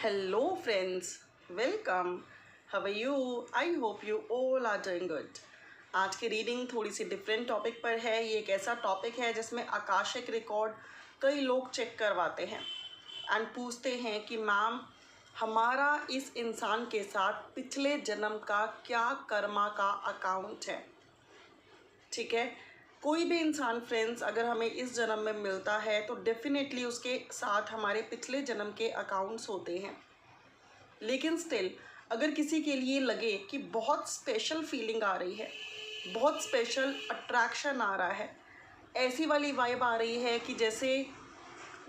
Hello friends, welcome. How are you? I hope you all are doing good. आज की reading थोड़ी सी different topic पर है। ये एक ऐसा टॉपिक है जिसमें आकाशिक रिकॉर्ड कई लोग चेक करवाते हैं एंड पूछते हैं कि मैम हमारा इस इंसान के साथ पिछले जन्म का क्या कर्मा का अकाउंट है। ठीक है, कोई भी इंसान फ्रेंड्स अगर हमें इस जन्म में मिलता है तो डेफिनेटली उसके साथ हमारे पिछले जन्म के अकाउंट्स होते हैं। लेकिन स्टिल अगर किसी के लिए लगे कि बहुत स्पेशल फीलिंग आ रही है, बहुत स्पेशल अट्रैक्शन आ रहा है, ऐसी वाली वाइब आ रही है कि जैसे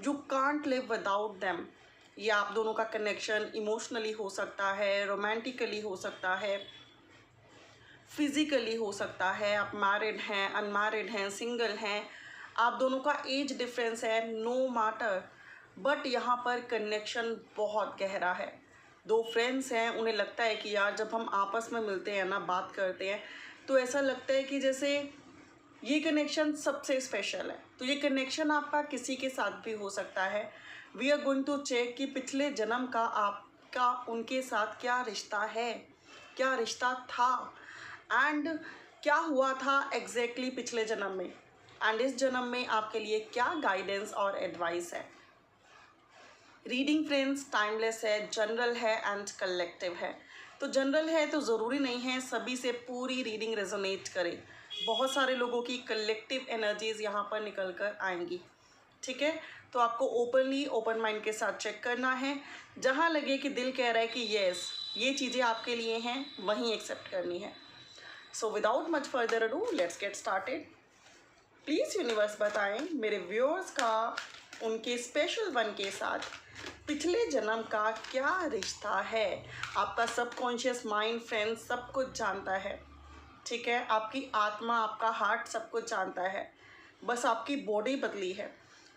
you can't live without them, या आप दोनों का कनेक्शन इमोशनली हो सकता है, रोमांटिकली हो सकता है, फिज़िकली हो सकता है, आप मैरिड हैं, अनमैरिड हैं, सिंगल हैं, आप दोनों का एज डिफरेंस है, नो मैटर, बट यहाँ पर कनेक्शन बहुत गहरा है। दो फ्रेंड्स हैं, उन्हें लगता है कि यार जब हम आपस में मिलते हैं ना, बात करते हैं, तो ऐसा लगता है कि जैसे ये कनेक्शन सबसे स्पेशल है। तो ये कनेक्शन आपका किसी के साथ भी हो सकता है। We are going to check कि पिछले जन्म का आपका उनके साथ क्या रिश्ता है, क्या रिश्ता था एंड क्या हुआ था एग्जैक्टली पिछले जन्म में, एंड इस जन्म में आपके लिए क्या गाइडेंस और एडवाइस है। रीडिंग फ्रेंड्स टाइमलेस है, जनरल है एंड कलेक्टिव है। तो जनरल है तो ज़रूरी नहीं है सभी से पूरी रीडिंग रेजोनेट करे। बहुत सारे लोगों की कलेक्टिव एनर्जीज़ यहाँ पर निकल कर आएंगी। ठीक है, तो आपको ओपनली ओपन माइंड के साथ चेक करना है। जहाँ लगे कि दिल कह रहा है कि येस ये चीज़ें आपके लिए हैं, वहीं एक्सेप्ट करनी है। So without much further ado let's get started. Please universe बताएं मेरे व्यूअर्स का उनके स्पेशल वन के साथ पिछले जन्म का क्या रिश्ता है। आपका सबकॉन्शियस माइंड फ्रेंड्स सब कुछ जानता है। ठीक है, आपकी आत्मा, आपका हार्ट सब कुछ जानता है, बस आपकी बॉडी बदली है।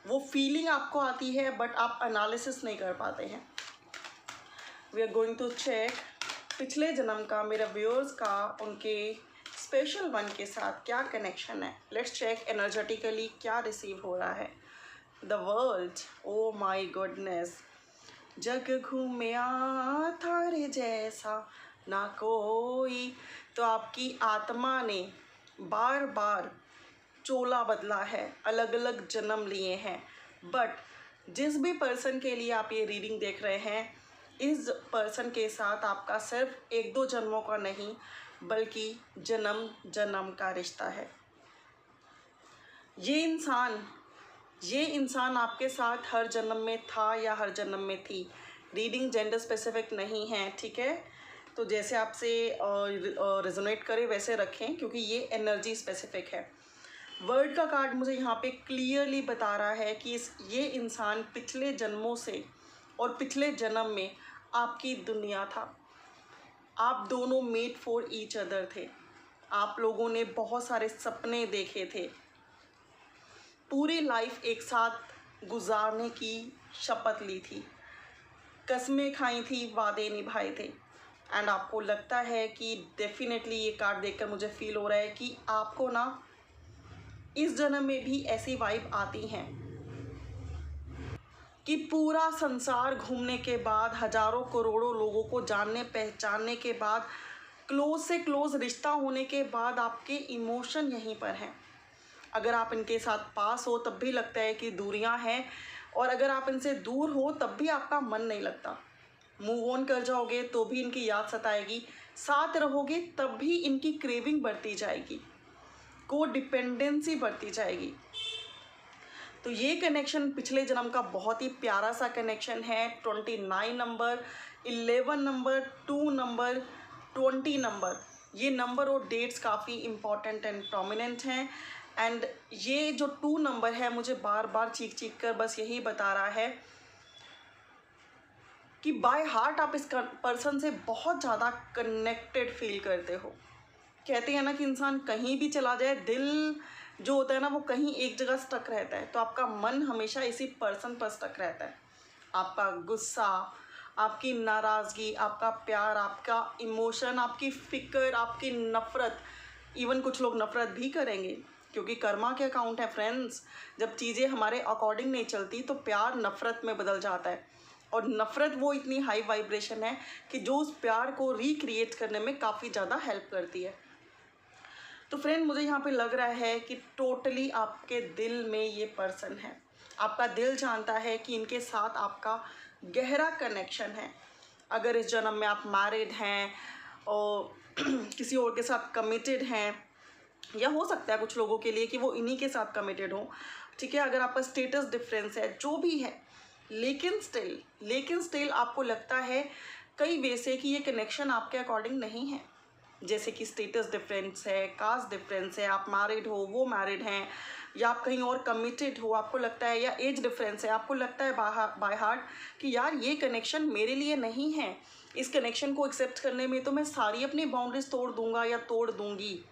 वो फीलिंग आपको आती है बट आप एनालिसिस नहीं कर पाते हैं। We are going to check पिछले जन्म का मेरे व्यूअर्स का उनके स्पेशल वन के साथ क्या कनेक्शन है। लेट्स चेक एनर्जेटिकली क्या रिसीव हो रहा है। The world, oh my goodness, जग घूमया थारे जैसा ना कोई। तो आपकी आत्मा ने बार बार चोला बदला है, अलग अलग जन्म लिए हैं, बट जिस भी पर्सन के लिए आप ये रीडिंग देख रहे हैं, इस पर्सन के साथ आपका सिर्फ एक दो जन्मों का नहीं बल्कि जन्म जन्म का रिश्ता है। ये इंसान आपके साथ हर जन्म में था या हर जन्म में थी। रीडिंग जेंडर स्पेसिफिक नहीं है। ठीक है, तो जैसे आपसे रेजोनेट करे वैसे रखें, क्योंकि ये एनर्जी स्पेसिफिक है। वर्ड का कार्ड मुझे यहाँ पे क्लियरली बता रहा है कि ये इंसान पिछले जन्मों से और पिछले जन्म में आपकी दुनिया था। आप दोनों मेड फॉर ईच अदर थे। आप लोगों ने बहुत सारे सपने देखे थे, पूरी लाइफ एक साथ गुजारने की शपथ ली थी, कस्में खाई थी, वादे निभाए थे। एंड आपको लगता है कि डेफिनेटली ये कार्ड देखकर मुझे फील हो रहा है कि आपको ना इस जन्म में भी ऐसी वाइब आती हैं कि पूरा संसार घूमने के बाद, हजारों करोड़ों लोगों को जानने पहचानने के बाद, क्लोज से क्लोज रिश्ता होने के बाद आपके इमोशन यहीं पर हैं। अगर आप इनके साथ पास हो तब भी लगता है कि दूरियां हैं, और अगर आप इनसे दूर हो तब भी आपका मन नहीं लगता। मूव ऑन कर जाओगे तो भी इनकी याद सताएगी, साथ रहोगे तब भी इनकी क्रेविंग बढ़ती जाएगी, को डिपेंडेंसी बढ़ती जाएगी। तो ये कनेक्शन पिछले जन्म का बहुत ही प्यारा सा कनेक्शन है। 29 नंबर, 11 नंबर, 2 नंबर, 20 नंबर, ये नंबर और डेट्स काफ़ी इम्पॉर्टेंट एंड प्रोमिनेंट हैं। एंड ये जो 2 नंबर है मुझे बार बार चीख चीख कर बस यही बता रहा है कि बाय हार्ट आप इस पर्सन से बहुत ज़्यादा कनेक्टेड फील करते हो। कहते हैं ना कि इंसान कहीं भी चला जाए, दिल जो होता है ना वो कहीं एक जगह स्टक रहता है, तो आपका मन हमेशा इसी पर्सन पर स्टक रहता है। आपका गुस्सा, आपकी नाराज़गी, आपका प्यार, आपका इमोशन, आपकी फ़िक्र, आपकी नफ़रत, इवन कुछ लोग नफ़रत भी करेंगे क्योंकि कर्मा के अकाउंट है फ्रेंड्स। जब चीज़ें हमारे अकॉर्डिंग नहीं चलती तो प्यार नफ़रत में बदल जाता है, और नफ़रत वो इतनी हाई वाइब्रेशन है कि जो उस प्यार को रिक्रिएट करने में काफ़ी ज़्यादा हेल्प करती है। तो फ्रेंड, मुझे यहाँ पे लग रहा है कि टोटली आपके दिल में ये पर्सन है। आपका दिल जानता है कि इनके साथ आपका गहरा कनेक्शन है। अगर इस जन्म में आप मैरिड हैं और किसी और के साथ कमिटेड हैं, या हो सकता है कुछ लोगों के लिए कि वो इन्हीं के साथ कमिटेड हो, ठीक है। अगर आपका स्टेटस डिफरेंस है, जो भी है, लेकिन स्टिल आपको लगता है कई वे से कि ये कनेक्शन आपके अकॉर्डिंग नहीं है। जैसे कि स्टेटस डिफरेंस है, कास्ट डिफरेंस है, आप मैरिड हो, वो मैरिड हैं, या आप कहीं और कमिटेड हो, आपको लगता है, या एज डिफरेंस है, आपको लगता है बाय हार्ट कि यार ये कनेक्शन मेरे लिए नहीं है। इस कनेक्शन को एक्सेप्ट करने में तो मैं सारी अपनी बाउंड्रीज तोड़ दूंगा या तोड़ दूंगी।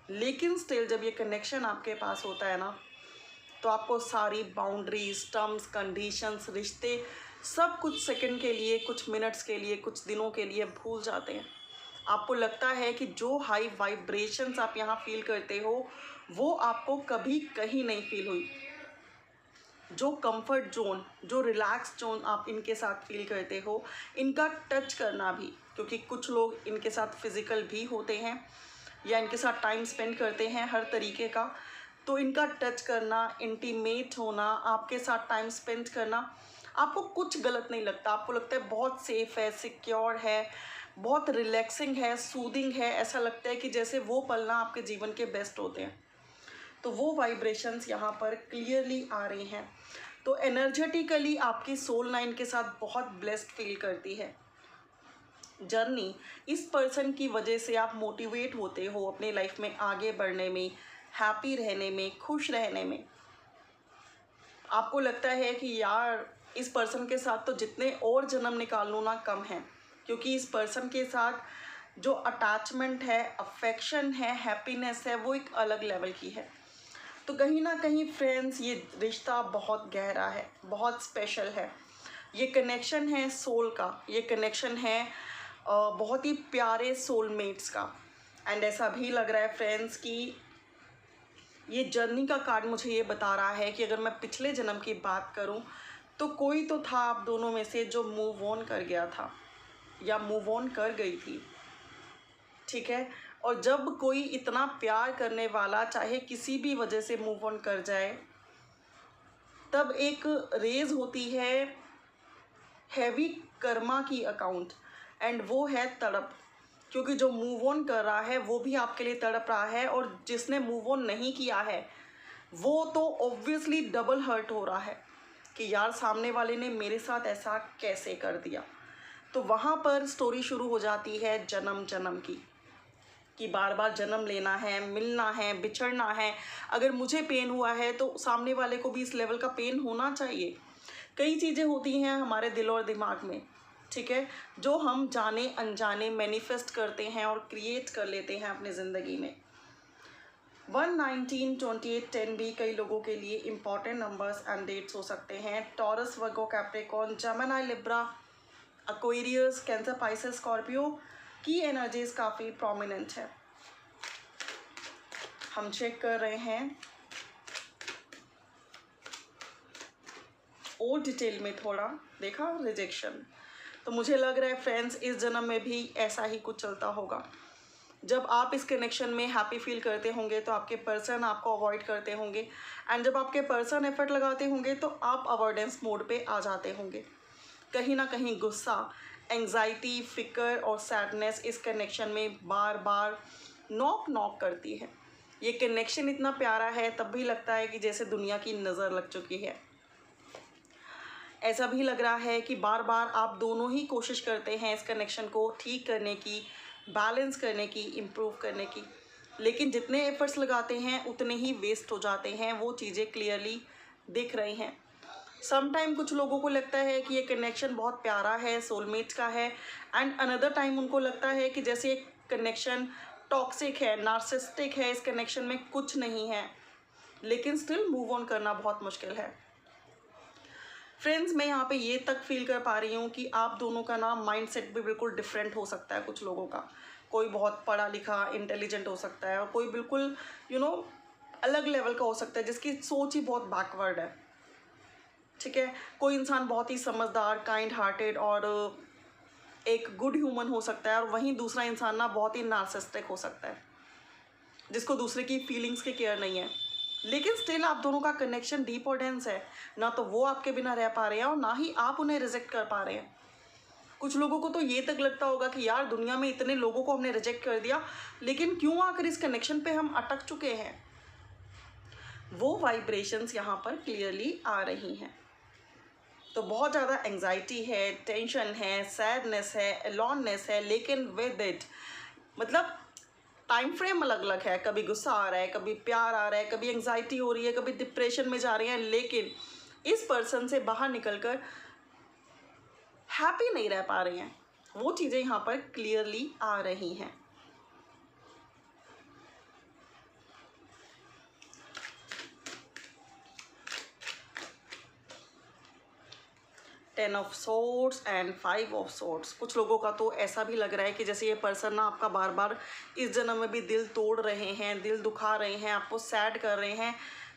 लेकिन स्टिल जब ये कनेक्शन आपके पास होता है ना, तो आपको सारी बाउंड्रीज, टर्म्स, कंडीशंस, रिश्ते, सब कुछ सेकंड के लिए, कुछ मिनट्स के लिए, कुछ दिनों के लिए भूल जाते हैं। आपको लगता है कि जो हाई वाइब्रेशंस आप यहाँ फील करते हो वो आपको कभी कहीं नहीं फील हुई। जो कंफर्ट जोन, जो रिलैक्स जोन आप इनके साथ फील करते हो, इनका टच करना भी, क्योंकि कुछ लोग इनके साथ फिज़िकल भी होते हैं या इनके साथ टाइम स्पेंड करते हैं हर तरीके का, तो इनका टच करना, इंटीमेट होना, आपके साथ टाइम स्पेंड करना आपको कुछ गलत नहीं लगता। आपको लगता है बहुत सेफ़ है, सिक्योर है, बहुत रिलैक्सिंग है, सूदिंग है। ऐसा लगता है कि जैसे वो पल ना आपके जीवन के बेस्ट होते हैं। तो वो वाइब्रेशंस यहाँ पर क्लियरली आ रही हैं। तो एनर्जेटिकली आपकी सोल लाइन के साथ बहुत ब्लेस्ड फील करती है जर्नी। इस पर्सन की वजह से आप मोटिवेट होते हो अपनी लाइफ में आगे बढ़ने में, हैप्पी रहने में, खुश रहने में। आपको लगता है कि यार इस पर्सन के साथ तो जितने और जन्म निकाल लूँ ना कम है, क्योंकि इस पर्सन के साथ जो अटैचमेंट है, अफेक्शन है, हैप्पीनेस है, वो एक अलग लेवल की है। तो कहीं ना कहीं फ्रेंड्स, ये रिश्ता बहुत गहरा है, बहुत स्पेशल है। ये कनेक्शन है सोल का, ये कनेक्शन है बहुत ही प्यारे सोलमेट्स का। एंड ऐसा भी लग रहा है फ्रेंड्स कि ये जर्नी का कार्ड मुझे ये बता रहा है कि अगर मैं पिछले जन्म की बात करूं तो कोई तो था आप दोनों में से जो मूव ऑन कर गया था या मूव ऑन कर गई थी, ठीक है। और जब कोई इतना प्यार करने वाला चाहे किसी भी वजह से मूव ऑन कर जाए, तब एक रेज होती है हैवी कर्मा की अकाउंट, एंड वो है तड़प। क्योंकि जो मूव ऑन कर रहा है वो भी आपके लिए तड़प रहा है, और जिसने मूव ऑन नहीं किया है वो तो ऑब्वियसली डबल हर्ट हो रहा है कि यार सामने वाले ने मेरे साथ ऐसा कैसे कर दिया। तो वहाँ पर स्टोरी शुरू हो जाती है जन्म जन्म की, कि बार बार जन्म लेना है, मिलना है, बिछड़ना है। अगर मुझे पेन हुआ है तो सामने वाले को भी इस लेवल का पेन होना चाहिए। कई चीज़ें होती हैं हमारे दिल और दिमाग में, ठीक है, जो हम जाने अनजाने मैनिफेस्ट करते हैं और क्रिएट कर लेते हैं अपनी ज़िंदगी में। 119, 28, 10 भी कई लोगों के लिए इंपॉर्टेंट नंबर्स एंड डेट्स हो सकते हैं। Taurus, Virgo, Capricorn, Gemini, Libra, Aquarius, Cancer, Pisces, Scorpio की एनर्जीज काफ़ी प्रोमिनेंट है। हम चेक कर रहे हैं और डिटेल में थोड़ा देखा रिजेक्शन। तो मुझे लग रहा है फ्रेंड्स इस जन्म में भी ऐसा ही कुछ चलता होगा। जब आप इस कनेक्शन में हैप्पी फील करते होंगे तो आपके पर्सन आपको अवॉइड करते होंगे, एंड जब आपके पर्सन एफर्ट लगाते होंगे तो आप अवॉइडेंस मोड पे आ जाते होंगे। कहीं ना कहीं गुस्सा, एंग्जाइटी, फिक्र और सैडनेस इस कनेक्शन में बार बार नॉक नॉक करती है। ये कनेक्शन इतना प्यारा है तब भी लगता है कि जैसे दुनिया की नज़र लग चुकी है। ऐसा भी लग रहा है कि बार बार आप दोनों ही कोशिश करते हैं इस कनेक्शन को ठीक करने की, बैलेंस करने की, इम्प्रूव करने की, लेकिन जितने एफर्ट्स लगाते हैं उतने ही वेस्ट हो जाते हैं। वो चीज़ें क्लियरली दिख रही हैं। समटाइम कुछ लोगों को लगता है कि ये कनेक्शन बहुत प्यारा है, सोलमेट्स का है, एंड अनदर टाइम उनको लगता है कि जैसे एक कनेक्शन टॉक्सिक है, नार्सिसिस्टिक है, इस कनेक्शन में कुछ नहीं है, लेकिन स्टिल मूव ऑन करना बहुत मुश्किल है। फ्रेंड्स, मैं यहाँ पे ये तक फील कर पा रही हूँ कि आप दोनों का ना माइंड सेट भी बिल्कुल डिफरेंट हो सकता है। कुछ लोगों का, कोई बहुत पढ़ा लिखा इंटेलिजेंट हो सकता है, और कोई बिल्कुल अलग लेवल का हो सकता है जिसकी सोच ही बहुत बैकवर्ड है। ठीक है। कोई इंसान बहुत ही समझदार, काइंड हार्टेड और एक गुड ह्यूमन हो सकता है, और वहीं दूसरा इंसान ना बहुत ही नार्सिसिस्टिक हो सकता है, जिसको दूसरे की फीलिंग्स की केयर नहीं है। लेकिन स्टिल आप दोनों का कनेक्शन डीप और डेंस है। ना तो वो आपके बिना रह पा रहे हैं और ना ही आप उन्हें रिजेक्ट कर पा रहे हैं। कुछ लोगों को तो ये तक लगता होगा कि यार दुनिया में इतने लोगों को हमने रिजेक्ट कर दिया, लेकिन क्यों आकर इस कनेक्शन पे हम अटक चुके हैं। वो वाइब्रेशंस यहाँ पर क्लियरली आ रही हैं। तो बहुत ज़्यादा एंग्जाइटी है, टेंशन है, सैडनेस है, अलोननेस है, लेकिन विद इट मतलब टाइम फ्रेम अलग अलग है। कभी गुस्सा आ रहा है, कभी प्यार आ रहा है, कभी एंग्जाइटी हो रही है, कभी डिप्रेशन में जा रही है, लेकिन इस पर्सन से बाहर निकलकर हैप्पी नहीं रह पा रही हैं। वो चीज़ें यहाँ पर क्लियरली आ रही हैं। Ten of swords and 5 of swords. कुछ लोगों का तो ऐसा भी लग रहा है कि जैसे ये पर्सन ना आपका बार बार इस जन्म में भी दिल तोड़ रहे हैं, दिल दुखा रहे हैं, आपको सैड कर रहे हैं,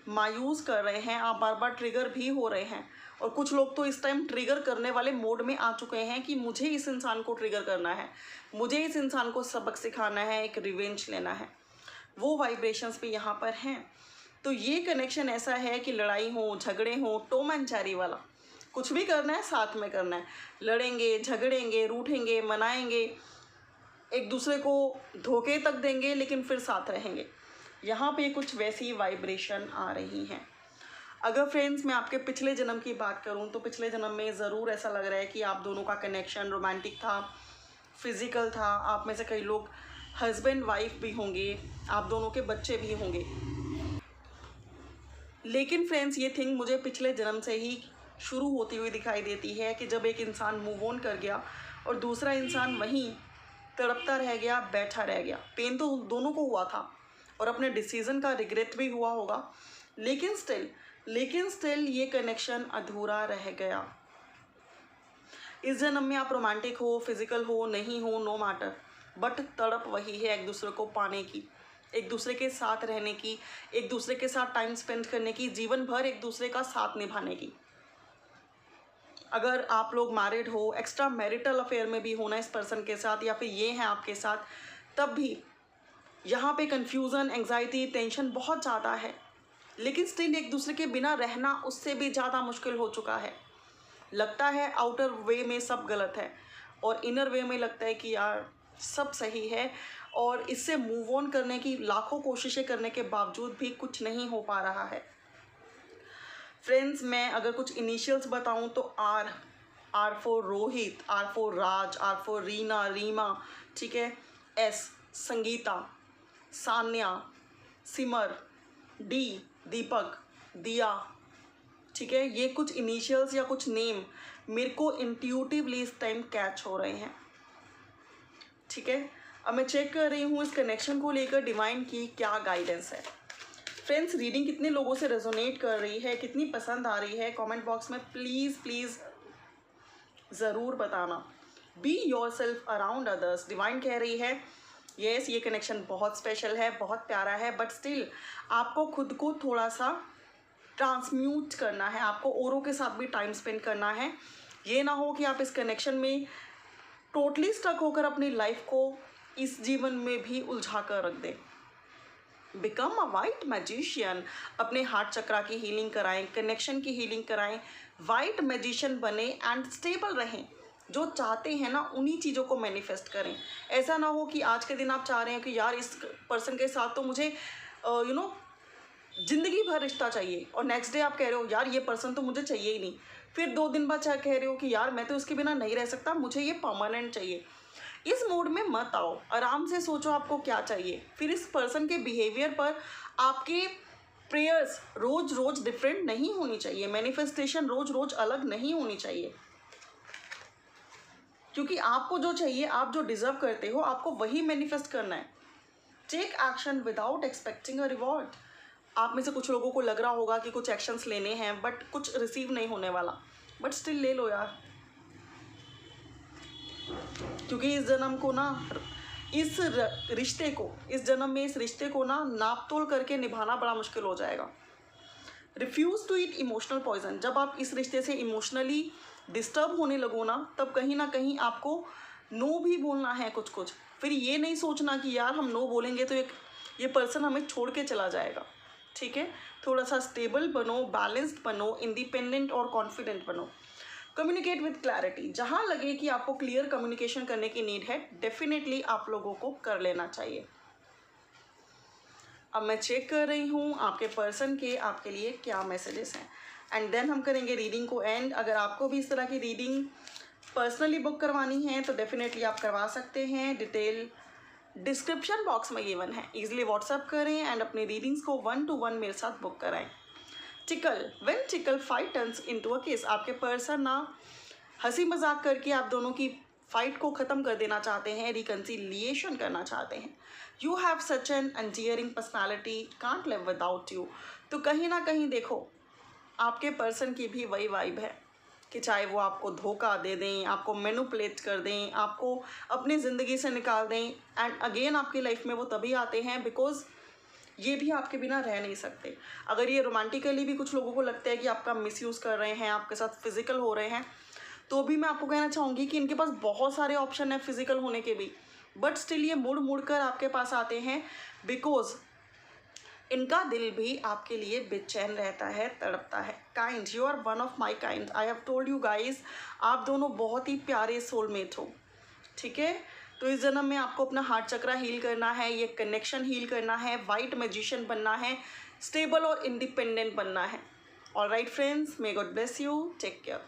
मायूस कर रहे हैं, आप बार बार ट्रिगर भी हो रहे हैं। और कुछ लोग तो इस टाइम ट्रिगर करने वाले मोड में आ चुके हैं कि मुझे इस इंसान को ट्रिगर करना है, मुझे इस इंसान को सबक सिखाना है, एक रिवेंज लेना है। वो वाइब्रेशंस भी यहाँ पर हैं। तो ये कनेक्शन ऐसा है कि लड़ाई हो, झगड़े हो, टॉम एंड जेरी वाला, कुछ भी करना है साथ में करना है। लड़ेंगे, झगड़ेंगे, रूठेंगे, मनाएंगे, एक दूसरे को धोखे तक देंगे, लेकिन फिर साथ रहेंगे। यहाँ पे कुछ वैसी वाइब्रेशन आ रही हैं। अगर फ्रेंड्स मैं आपके पिछले जन्म की बात करूँ तो पिछले जन्म में ज़रूर ऐसा लग रहा है कि आप दोनों का कनेक्शन रोमांटिक था, फिजिकल था। आप में से कई लोग हस्बैंड वाइफ भी होंगे, आप दोनों के बच्चे भी होंगे। लेकिन फ्रेंड्स ये थिंग मुझे पिछले जन्म से ही शुरू होती हुई दिखाई देती है कि जब एक इंसान मूव ऑन कर गया और दूसरा इंसान वहीं तड़पता रह गया, बैठा रह गया। पेन तो दोनों को हुआ था और अपने डिसीज़न का रिग्रेट भी हुआ होगा, लेकिन स्टिल ये कनेक्शन अधूरा रह गया। इस जन्म में आप रोमांटिक हो, फिजिकल हो, नहीं हो, नो मैटर, बट तड़प वही है एक दूसरे को पाने की, एक दूसरे के साथ रहने की, एक दूसरे के साथ टाइम स्पेंड करने की, जीवन भर एक दूसरे का साथ निभाने की। अगर आप लोग मैरिड हो, एक्स्ट्रा मैरिटल अफेयर में भी होना इस पर्सन के साथ, या फिर ये हैं आपके साथ, तब भी यहाँ पे कन्फ्यूज़न, एंग्जाइटी, टेंशन बहुत ज़्यादा है। लेकिन स्टिल एक दूसरे के बिना रहना उससे भी ज़्यादा मुश्किल हो चुका है। लगता है आउटर वे में सब गलत है और इनर वे में लगता है कि यार सब सही है, और इससे मूव ऑन करने की लाखों कोशिशें करने के बावजूद भी कुछ नहीं हो पा रहा है। फ्रेंड्स मैं अगर कुछ इनिशियल्स बताऊं तो R for Rohit, R for Raj, R for Rina, Rima, ठीक है, एस संगीता, सान्या, सिमर, डी दीपक, दिया, ठीक है। ये कुछ इनिशियल्स या कुछ नेम मेरे को इंट्यूटिवली इस टाइम कैच हो रहे हैं, ठीक है। अब मैं चेक कर रही हूँ इस कनेक्शन को लेकर डिवाइन की क्या गाइडेंस है। फ्रेंड्स रीडिंग कितने लोगों से रेजोनेट कर रही है, कितनी पसंद आ रही है, कमेंट बॉक्स में प्लीज़ ज़रूर बताना। Be your self around others. Divine कह रही है येस ये कनेक्शन बहुत स्पेशल है, बहुत प्यारा है, बट स्टिल आपको खुद को थोड़ा सा ट्रांसम्यूट करना है, आपको औरों के साथ भी टाइम स्पेंड करना है। ये ना हो कि आप इस कनेक्शन में टोटली स्टक होकर अपनी लाइफ को इस जीवन में भी उलझा कर रख दें। Become a white magician. अपने हार्ट चक्रा की हीलिंग कराएं, कनेक्शन की हीलिंग कराएं, वाइट मैजिशियन बने एंड स्टेबल रहें। जो चाहते हैं ना उन्हीं चीज़ों को मैनिफेस्ट करें। ऐसा ना हो कि आज के दिन आप चाह रहे हैं कि यार इस पर्सन के साथ तो मुझे ज़िंदगी भर रिश्ता चाहिए, और नेक्स्ट डे आप कह रहे हो यार ये पर्सन तो मुझे चाहिए ही नहीं। फिर 2 दिन बाद कह रहे हो कि यार मैं तो उसके बिना नहीं रह सकता, मुझे ये परमानेंट चाहिए। इस मूड में मत आओ, आराम से सोचो आपको क्या चाहिए। फिर इस पर्सन के बिहेवियर पर आपके प्रेयर्स रोज़ रोज़ डिफरेंट नहीं होनी चाहिए, मैनिफेस्टेशन रोज़ रोज़ अलग नहीं होनी चाहिए, क्योंकि आपको जो चाहिए, आप जो डिज़र्व करते हो, आपको वही मैनिफेस्ट करना है। Take action without expecting a reward. आप में से कुछ लोगों को लग रहा होगा कि कुछ एक्शंस लेने हैं बट कुछ रिसीव नहीं होने वाला, बट स्टिल ले लो यार, क्योंकि इस जन्म को ना इस रिश्ते को ना नाप तोल करके निभाना बड़ा मुश्किल हो जाएगा। Refuse to eat emotional poison. जब आप इस रिश्ते से इमोशनली डिस्टर्ब होने लगो ना, तब कहीं ना कहीं आपको नो भी बोलना है कुछ कुछ। फिर ये नहीं सोचना कि यार हम नो बोलेंगे तो ये पर्सन हमें छोड़ के चला जाएगा। ठीक है, थोड़ा सा स्टेबल बनो, बैलेंस्ड बनो, इंडिपेंडेंट और कॉन्फिडेंट बनो। Communicate with clarity. जहाँ लगे कि आपको क्लियर कम्युनिकेशन करने की नीड है, डेफिनेटली आप लोगों को कर लेना चाहिए। अब मैं चेक कर रही हूँ आपके पर्सन के आपके लिए क्या मैसेजेस हैं, एंड देन हम करेंगे रीडिंग को एंड। अगर आपको भी इस तरह की रीडिंग पर्सनली बुक करवानी है तो डेफिनेटली आप करवा सकते हैं। डिटेल डिस्क्रिप्शन बॉक्स में गिवन है, ईजिली व्हाट्सअप करें एंड अपनी रीडिंग्स को 1 to 1 मेरे साथ बुक कराएं। Tackle, when tackle fight turns into a case. आपके पर्सन ना हंसी मजाक करके आप दोनों की फाइट को ख़त्म कर देना चाहते हैं, रिकन्सिलिएशन करना चाहते हैं। You have such an endearing personality, can't live without you. तो कहीं ना कहीं देखो आपके पर्सन की भी वही वाइब है कि चाहे वो आपको धोखा दे दें, आपको मैनिपुलेट कर दें, आपको अपनी ज़िंदगी से निकाल दें, एंड अगेन आपकी लाइफ में वो तभी आते हैं बिकॉज ये भी आपके बिना रह नहीं सकते। अगर ये रोमांटिकली भी कुछ लोगों को लगता है कि आपका मिसयूज़ कर रहे हैं, आपके साथ फिजिकल हो रहे हैं, तो भी मैं आपको कहना चाहूँगी कि इनके पास बहुत सारे ऑप्शन हैं फिजिकल होने के भी, बट स्टिल ये मुड़ मुड़ कर आपके पास आते हैं बिकॉज इनका दिल भी आपके लिए बेचैन रहता है, तड़पता है। Kind, you are one of my kind. I have told you guys, आप दोनों बहुत ही प्यारे सोलमेट हो। ठीक है, तो इस जन्म में आपको अपना हार्ट चक्रा हील करना है, ये कनेक्शन हील करना है, वाइट मैजिशियन बनना है, स्टेबल और इंडिपेंडेंट बनना है। Alright friends, may God bless you, take care.